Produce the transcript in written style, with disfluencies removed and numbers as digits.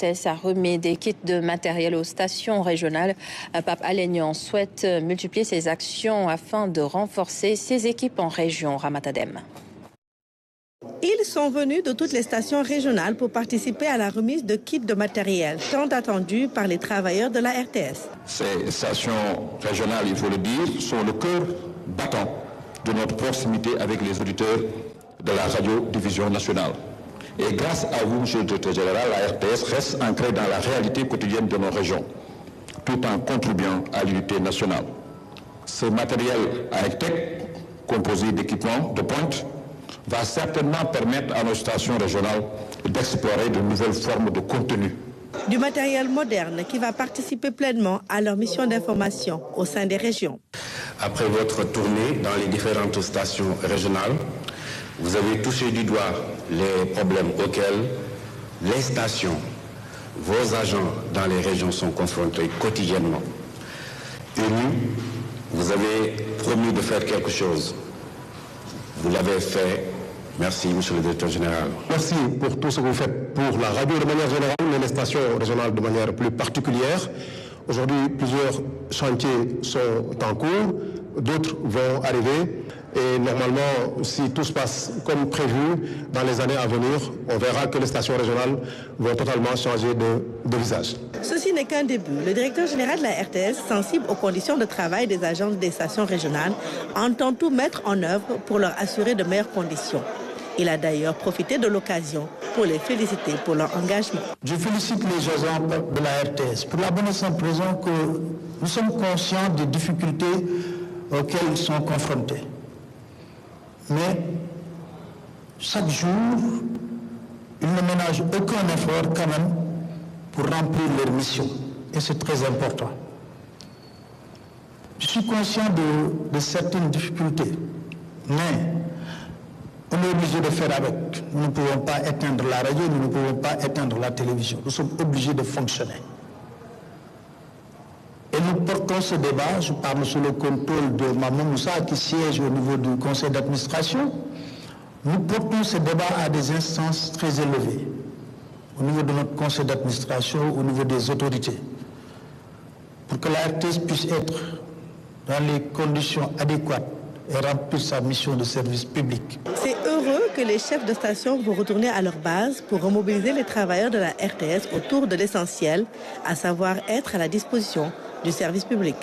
Ça remet des kits de matériel aux stations régionales. Pape Alé Niang souhaite multiplier ses actions afin de renforcer ses équipes en région. Ramatadem. Ils sont venus de toutes les stations régionales pour participer à la remise de kits de matériel, tant attendus par les travailleurs de la RTS. Ces stations régionales, il faut le dire, sont le cœur battant de notre proximité avec les auditeurs de la radiodiffusion nationale. Et grâce à vous, Monsieur le Directeur Général, la RTS reste ancrée dans la réalité quotidienne de nos régions, tout en contribuant à l'unité nationale. Ce matériel high-tech, composé d'équipements de pointe, va certainement permettre à nos stations régionales d'explorer de nouvelles formes de contenu. Du matériel moderne qui va participer pleinement à leur mission d'information au sein des régions. Après votre tournée dans les différentes stations régionales, vous avez touché du doigt les problèmes auxquels les stations, vos agents dans les régions sont confrontés quotidiennement. Unis, vous avez promis de faire quelque chose. Vous l'avez fait. Merci, Monsieur le Directeur Général. Merci pour tout ce que vous faites pour la radio de manière générale, mais les stations régionales de manière plus particulière. Aujourd'hui, plusieurs chantiers sont en cours, d'autres vont arriver. Et normalement, si tout se passe comme prévu, dans les années à venir, on verra que les stations régionales vont totalement changer de visage. Ceci n'est qu'un début. Le directeur général de la RTS, sensible aux conditions de travail des agents des stations régionales, entend tout mettre en œuvre pour leur assurer de meilleures conditions. Il a d'ailleurs profité de l'occasion pour les féliciter pour leur engagement. Je félicite les agents de la RTS pour la bonne et simple raison que nous sommes conscients des difficultés auxquelles ils sont confrontés. Mais chaque jour, ils ne ménagent aucun effort quand même pour remplir leur mission. Et c'est très important. Je suis conscient de certaines difficultés, mais on est obligé de faire avec. Nous ne pouvons pas éteindre la radio, nous ne pouvons pas éteindre la télévision. Nous sommes obligés de fonctionner. Et nous portons ce débat, je parle sous le contrôle de Maman Moussa qui siège au niveau du conseil d'administration. Nous portons ce débat à des instances très élevées, au niveau de notre conseil d'administration, au niveau des autorités, pour que la RTS puisse être dans les conditions adéquates et remplir sa mission de service public. C'est heureux que les chefs de station vont retourner à leur base pour remobiliser les travailleurs de la RTS autour de l'essentiel, à savoir être à la disposition du service public.